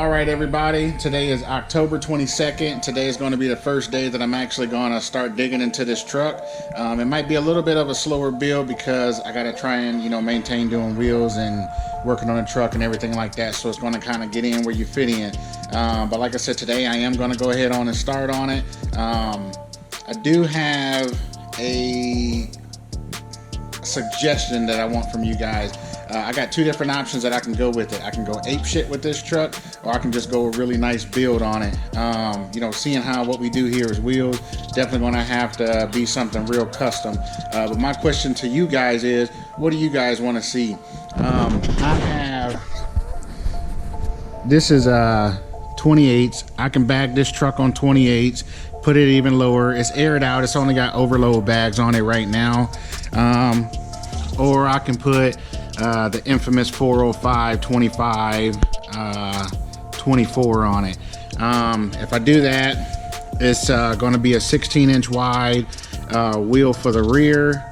All right, everybody, today is October 22nd. Today is going to be the first day that I'm actually going to start digging into this truck. It might be a little bit of a slower build because I got to try and, maintain doing wheels and working on the truck and everything like that. So it's going to kind of get in where you fit in. But like I said, today I am going to go ahead on and start on it. I do have a suggestion that I want from you guys. I got two different options that I can go with it. I can go ape shit with this truck, or I can just go a really nice build on it. Seeing how what we do here is wheels, definitely gonna have to be something real custom. But my question to you guys is, what do you guys want to see? This is 28s. I can bag this truck on 28s, put it even lower. It's aired out. It's only got overload bags on it right now. Or I can put the infamous 405 25 24 on it. If I do that, it's going to be a 16-inch wide wheel for the rear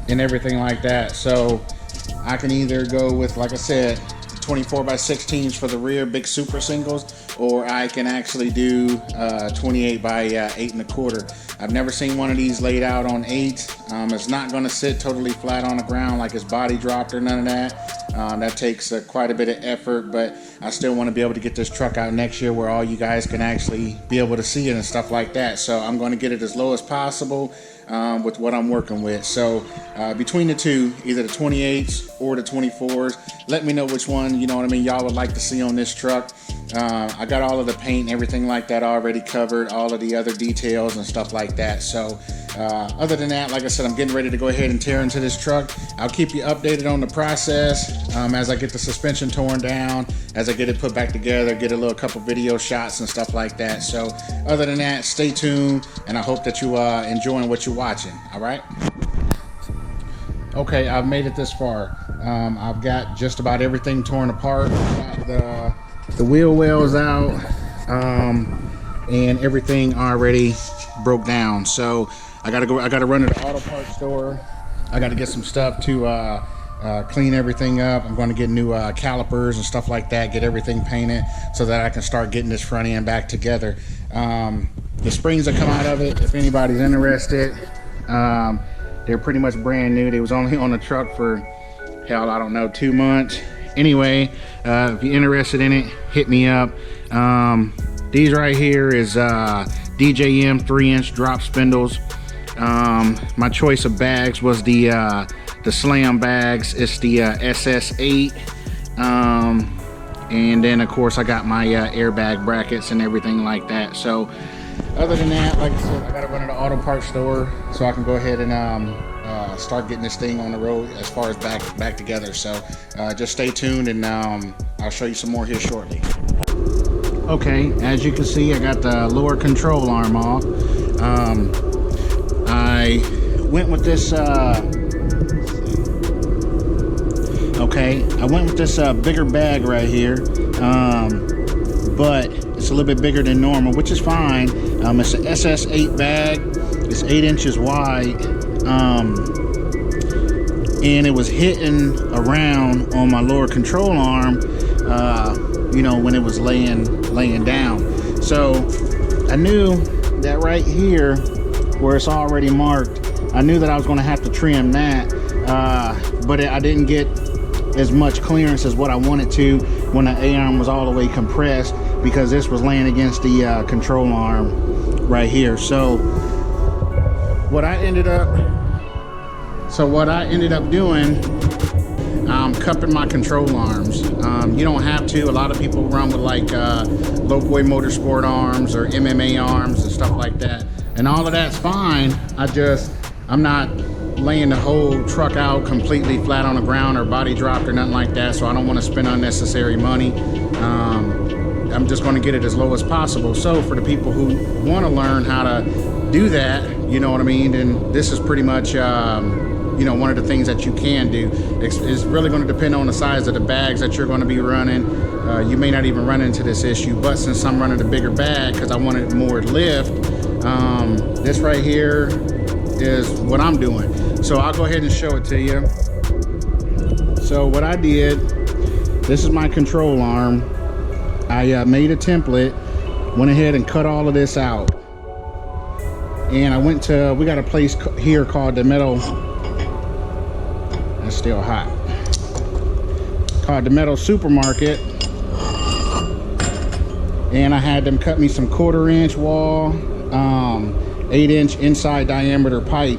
and everything like that. So I can either go with, like I said, 24 by 16s for the rear, big super singles, or I can actually do 28 by 8 1/4. I've never seen one of these laid out on 8. It's not going to sit totally flat on the ground like it's body dropped or none of that. That takes quite a bit of effort, but I still want to be able to get this truck out next year where all you guys can actually be able to see it and stuff like that. So I'm going to get it as low as possible with what I'm working with. So between the two, either the 28s or the 24s, let me know which one, y'all would like to see on this truck. I got all of the paint and everything like that already covered, all of the other details and stuff like that. So other than that, like I said, I'm getting ready to go ahead and tear into this truck. I'll keep you updated on the process as I get the suspension torn down, as I get it put back together, get a couple video shots and stuff like that. So other than that, stay tuned, and I hope that you enjoying what you're watching. All right. Okay, I've made it this far. I've got just about everything torn apart. Got the wheel wells out, and everything already broke down. So I gotta run to the auto parts store. I gotta get some stuff to clean everything up. I'm going to get new calipers and stuff like that, get everything painted so that I can start getting this front end back together. The springs that come out of it, if anybody's interested, they're pretty much brand new. They was only on the truck for, hell, I don't know, 2 months. Anyway, if you're interested in it, hit me up. These right here is DJM 3-inch drop spindles. My choice of bags was the Slam bags. It's the SS8. And then of course I got my airbag brackets and everything like that. So other than that, like I said, I gotta run to the auto parts store so I can go ahead and start getting this thing on the road as far as back together. So just stay tuned, and I'll show you some more here shortly. Okay, as you can see, I got the lower control arm off. I went with this bigger bag right here, but it's a little bit bigger than normal, which is fine. It's an SS8 bag. It's 8 inches wide, and it was hitting around on my lower control arm, when it was laying down. So I knew that right here where it's already marked, I knew that I was going to have to trim that, but I didn't get as much clearance as what I wanted to when the A-arm was all the way compressed, because this was laying against the control arm right here. So what I ended up doing, cupping my control arms. You don't have to. A lot of people run with like Lokoi Motorsport arms or MMA arms and stuff like that, and all of that's fine. I'm not laying the whole truck out completely flat on the ground or body dropped or nothing like that, so I don't want to spend unnecessary money. I'm just going to get it as low as possible. So for the people who want to learn how to do that, you know what I mean, then this is pretty much one of the things that you can do. It's really going to depend on the size of the bags that you're going to be running. You may not even run into this issue, but since I'm running a bigger bag because I wanted more lift, this right here is what I'm doing. So I'll go ahead and show it to you. So what I did this is my control arm. I made a template, went ahead and cut all of this out. And I went to, we got a place here called the Metal, that's still hot, called the Metal Supermarket. And I had them cut me some 1/4 inch wall, 8 inch inside diameter pipe,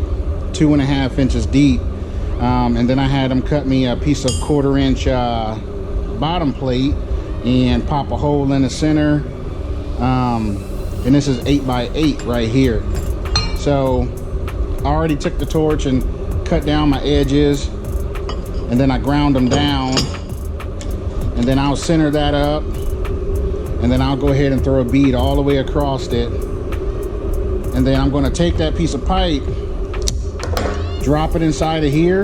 2.5 inches deep. And then I had them cut me a piece of 1/4 inch bottom plate and pop a hole in the center. And this is 8 by 8 right here. So I already took the torch and cut down my edges, and then I ground them down, and then I'll center that up, and then I'll go ahead and throw a bead all the way across it. And then I'm going to take that piece of pipe, drop it inside of here,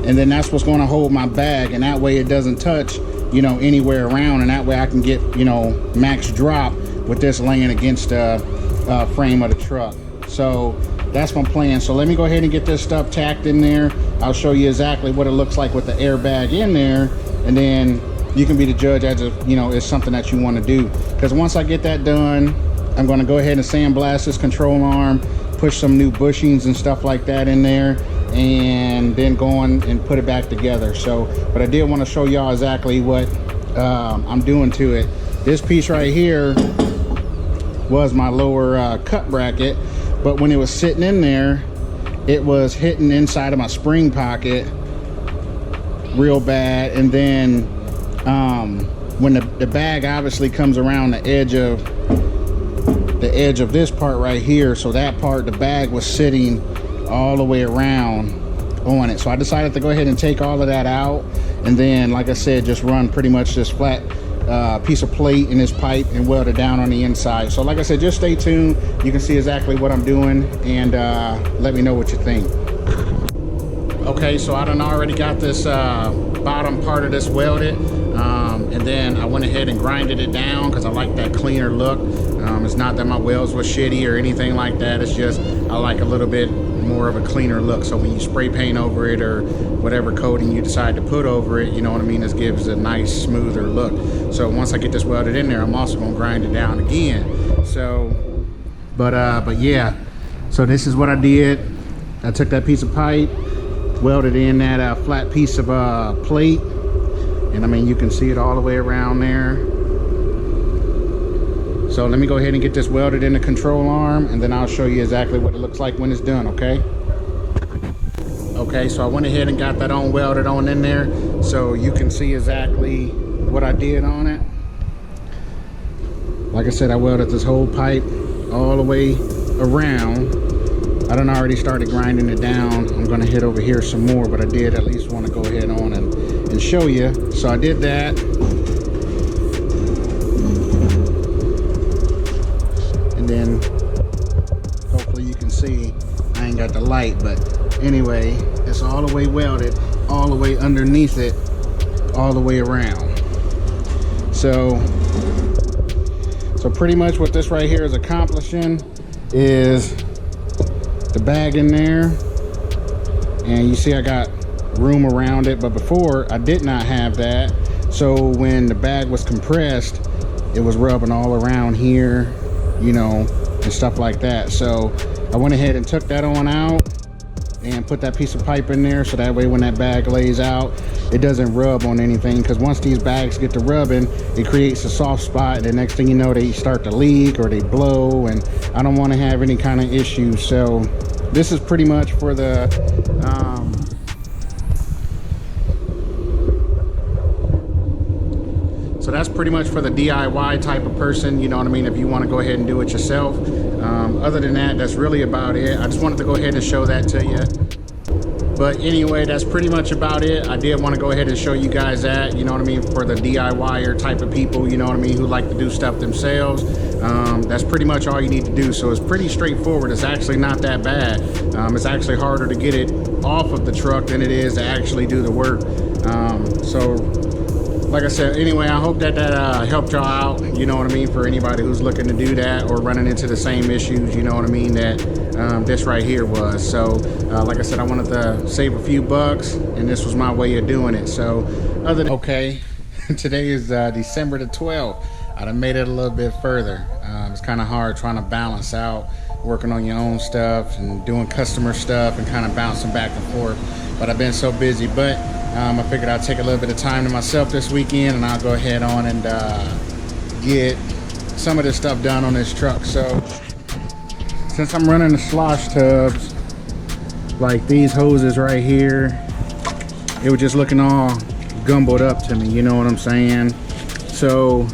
and then that's what's going to hold my bag, and that way it doesn't touch, you know, anywhere around, and that way I can get, you know, max drop with this laying against the frame of the truck. So that's my plan. So let me go ahead and get this stuff tacked in there. I'll show you exactly what it looks like with the airbag in there, and then you can be the judge as if, you know, it's something that you want to do. Because once I get that done, I'm going to go ahead and sandblast this control arm, push some new bushings and stuff like that in there, and then go on and put it back together. So, but I did want to show y'all exactly what I'm doing to it. This piece right here was my lower cut bracket, but when it was sitting in there, it was hitting inside of my spring pocket real bad. And then when the bag obviously comes around the edge of this part right here, so that part, the bag was sitting all the way around on it. So I decided to go ahead and take all of that out, and then, like I said, just run pretty much this flat piece of plate in this pipe and weld it down on the inside. So like I said, just stay tuned. You can see exactly what I'm doing, and let me know what you think. Okay, so I done already got this bottom part of this welded, and then I went ahead and grinded it down because I like that cleaner look. It's not that my welds were shitty or anything like that. It's just I like a little bit more of a cleaner look. So when you spray paint over it or whatever coating you decide to put over it, you know what I mean, this gives a nice smoother look. So once I get this welded in there, I'm also going to grind it down again. So but yeah, so this is what I did. I took that piece of pipe, welded in that flat piece of plate, and I mean, you can see it all the way around there. So let me go ahead and get this welded in the control arm, and then I'll show you exactly what it looks like when it's done. Okay, so I went ahead and got that on welded on in there, so you can see exactly what I did on it. Like I said, I welded this whole pipe all the way around. I done already started grinding it down. I'm gonna hit over here some more, but I did at least want to go ahead on and show you. So I did that. And then hopefully you can see, I ain't got the light, but anyway, it's all the way welded, all the way underneath it, all the way around. So pretty much what this right here is accomplishing is the bag in there, and you see I got room around it, but before I did not have that. So when the bag was compressed, it was rubbing all around here, you know, and stuff like that. So I went ahead and took that on out and put that piece of pipe in there, so that way when that bag lays out, it doesn't rub on anything. Because once these bags get to rubbing, it creates a soft spot, and the next thing you know, they start to leak or they blow, and I don't want to have any kind of issues. So this is pretty much for the so that's pretty much for the DIY type of person, you know what I mean, if you want to go ahead and do it yourself. Other than that, that's really about it. I just wanted to go ahead and show that to you. But anyway, that's pretty much about it. I did want to go ahead and show you guys that, you know what I mean, for the DIYer type of people, you know what I mean, who like to do stuff themselves. That's pretty much all you need to do. So it's pretty straightforward. It's actually not that bad. It's actually harder to get it off of the truck than it is to actually do the work. So like I said, anyway, I hope that helped y'all out, you know what I mean, for anybody who's looking to do that or running into the same issues, you know what I mean, that this right here was. So like I said, I wanted to save a few bucks, and this was my way of doing it. So other than, okay, today is December the 12th. I done made it a little bit further. It's kind of hard trying to balance out working on your own stuff and doing customer stuff and kind of bouncing back and forth, but I've been so busy. But I figured I'd take a little bit of time to myself this weekend, and I'll go ahead on and get some of this stuff done on this truck. So since I'm running the slosh tubs, like these hoses right here, it was just looking all gumbled up to me, you know what I'm saying? So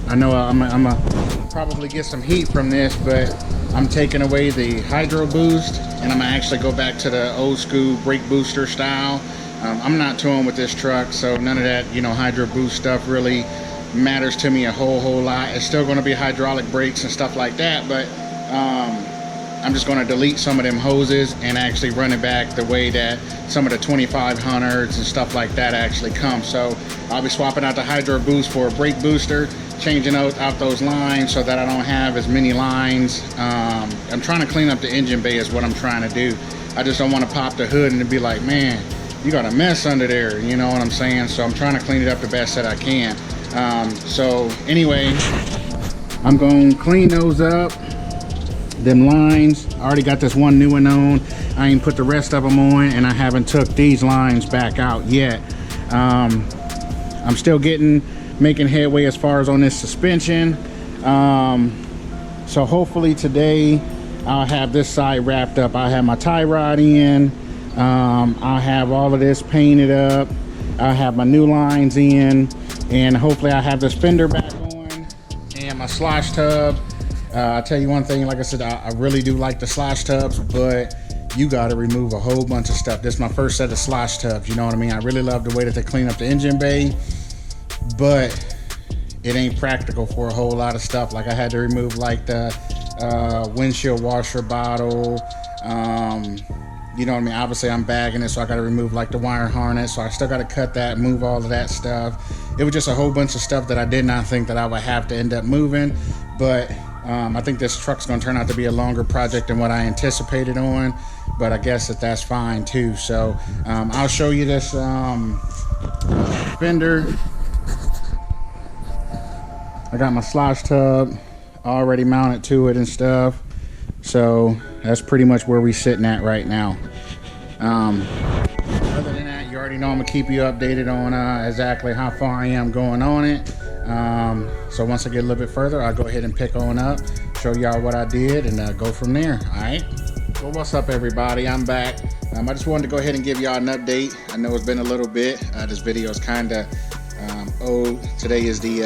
I know I'm gonna probably get some heat from this, but I'm taking away the hydro boost, and I'm gonna actually go back to the old school brake booster style. I'm not touring with this truck, so none of that, you know, hydro boost stuff really matters to me a whole lot. It's still going to be hydraulic brakes and stuff like that, but I'm just going to delete some of them hoses and actually run it back the way that some of the 2500s and stuff like that actually come. So I'll be swapping out the hydro boost for a brake booster, changing out those lines so that I don't have as many lines. I'm trying to clean up the engine bay is what I'm trying to do. I just don't want to pop the hood and be like, man, you got a mess under there, you know what I'm saying? So I'm trying to clean it up the best that I can. So anyway, I'm gonna clean those up, them lines. I already got this one new one on. I ain't put the rest of them on, and I haven't took these lines back out yet. I'm still making headway as far as on this suspension. So hopefully today I'll have this side wrapped up. I have my tie rod in. I'll have all of this painted up. I'll have my new lines in, and hopefully I have this fender back on and my slosh tub. I'll tell you one thing, like I said, I really do like the slosh tubs, but you got to remove a whole bunch of stuff. This is my first set of slosh tubs, you know what I mean? I really love the way that they clean up the engine bay, but it ain't practical for a whole lot of stuff. Like I had to remove like the windshield washer bottle. You know what I mean? Obviously I'm bagging it, so I got to remove like the wire harness, so I still got to cut that, move all of that stuff. It was just a whole bunch of stuff that I did not think that I would have to end up moving, but I think this truck's going to turn out to be a longer project than what I anticipated on, but I guess that's fine too. So I'll show you this fender. I got my slosh tub already mounted to it and stuff, so that's pretty much where we sitting at right now. Other than that, you already know I'm gonna keep you updated on exactly how far I am going on it. So once I get a little bit further, I'll go ahead and pick on up, show y'all what I did, and go from there. All right. Well, what's up, everybody? I'm back. I just wanted to go ahead and give y'all an update. I know it's been a little bit. This video is kind of old. Today is the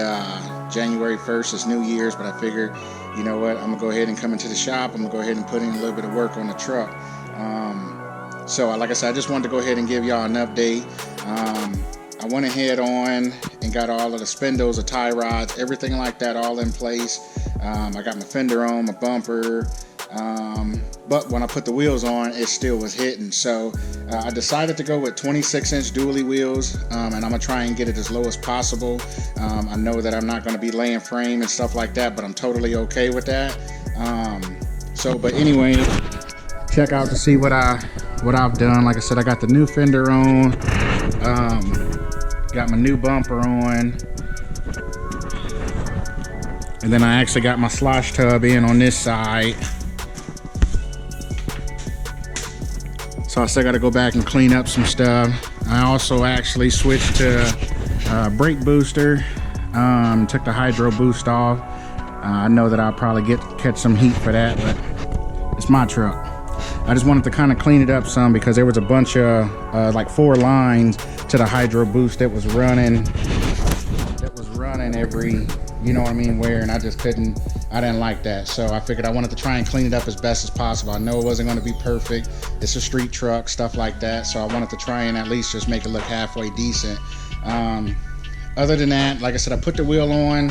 January 1st. It's New Year's, but I figured, you know what, I'm gonna go ahead and come into the shop. I'm gonna go ahead and put in a little bit of work on the truck. So like I said, I just wanted to go ahead and give y'all an update. I went ahead on and got all of the spindles, the tie rods, everything like that all in place. I got my fender on, my bumper, but when I put the wheels on, it still was hitting. So I decided to go with 26-inch dually wheels, and I'm gonna try and get it as low as possible. I know that I'm not gonna be laying frame and stuff like that, but I'm totally okay with that. But anyway, check out to see what I've done. Like I said, I got the new fender on, got my new bumper on, and then I actually got my slosh tub in on this side. So I still got to go back and clean up some stuff. I also actually switched to brake booster, took the hydro boost off. I know that I'll probably catch some heat for that, but it's my truck. I just wanted to kind of clean it up some because there was a bunch of like 4 lines to the hydro boost that was running every, you know what I mean, where, and I didn't like that. So I figured I wanted to try and clean it up as best as possible. I know it wasn't going to be perfect. It's a street truck, stuff like that. So I wanted to try and at least just make it look halfway decent. Other than that, like I said, I put the wheel on,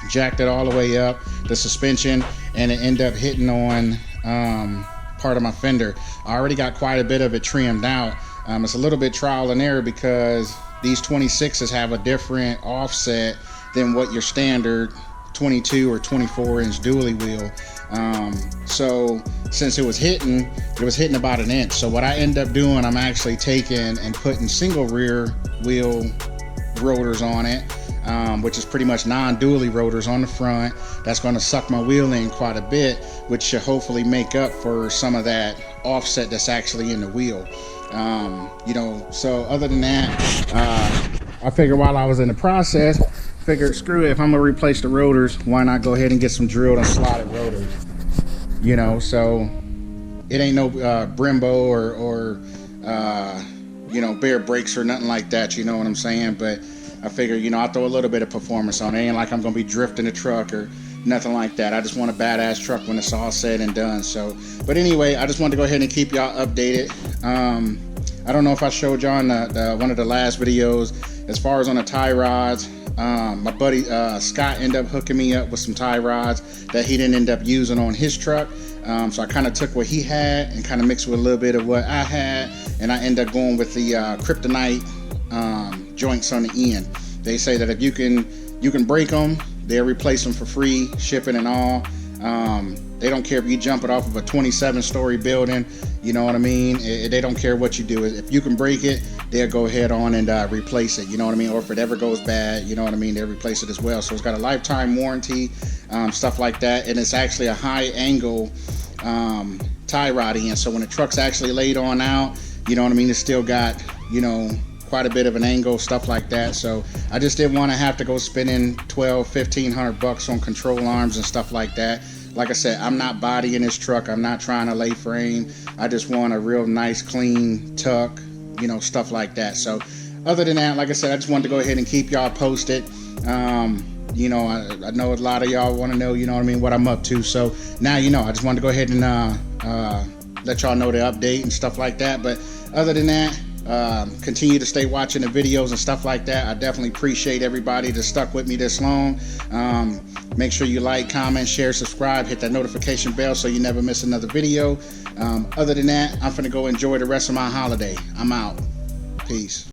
jacked it all the way up, the suspension, and it ended up hitting on part of my fender. I already got quite a bit of it trimmed out. It's a little bit trial and error because these 26s have a different offset than what your standard 22 or 24 inch dually wheel. So since it was hitting about an inch. So what I end up doing, I'm actually taking and putting single rear wheel rotors on it, which is pretty much non-dually rotors on the front. That's going to suck my wheel in quite a bit, which should hopefully make up for some of that offset that's actually in the wheel. You know, so other than that, I figured while I was in the process, figured screw it, if I'm gonna replace the rotors, why not go ahead and get some drilled and slotted rotors, you know. So it ain't no Brembo or you know, bare brakes or nothing like that, you know what I'm saying. But I figure, you know, I'll throw a little bit of performance on it. Ain't like I'm gonna be drifting the truck or nothing like that. I just want a badass truck when it's all said and done. So, but anyway, I just wanted to go ahead and keep y'all updated. I don't know if I showed y'all in one of the last videos as far as on the tie rods. My buddy Scott ended up hooking me up with some tie rods that he didn't end up using on his truck. So I kind of took what he had and kind of mixed with a little bit of what I had, and I ended up going with the kryptonite joints on the end. They say that if you can break them, they'll replace them for free, shipping and all. They don't care if you jump it off of a 27-story building, you know what I mean? They don't care what you do. If you can break it, they'll go ahead on and replace it, you know what I mean? Or if it ever goes bad, you know what I mean, they'll replace it as well. So it's got a lifetime warranty, stuff like that. And it's actually a high angle tie rod in. So when the truck's actually laid on out, you know what I mean, it's still got, you know, quite a bit of an angle, stuff like that. So I just didn't want to have to go spending $1,200-1,500 on control arms and stuff like that. Like I said, I'm not bodying this truck. I'm not trying to lay frame. I just want a real nice, clean tuck, you know, stuff like that. So other than that, like I said, I just wanted to go ahead and keep y'all posted. You know, I know a lot of y'all want to know, you know what I mean, what I'm up to. So now, you know, I just wanted to go ahead and let y'all know the update and stuff like that. But other than that, continue to stay watching the videos and stuff like that. I definitely appreciate everybody that stuck with me this long. Make sure you like, comment, share, subscribe, hit that notification bell so you never miss another video. Other than that, I'm finna go enjoy the rest of my holiday. I'm out. Peace.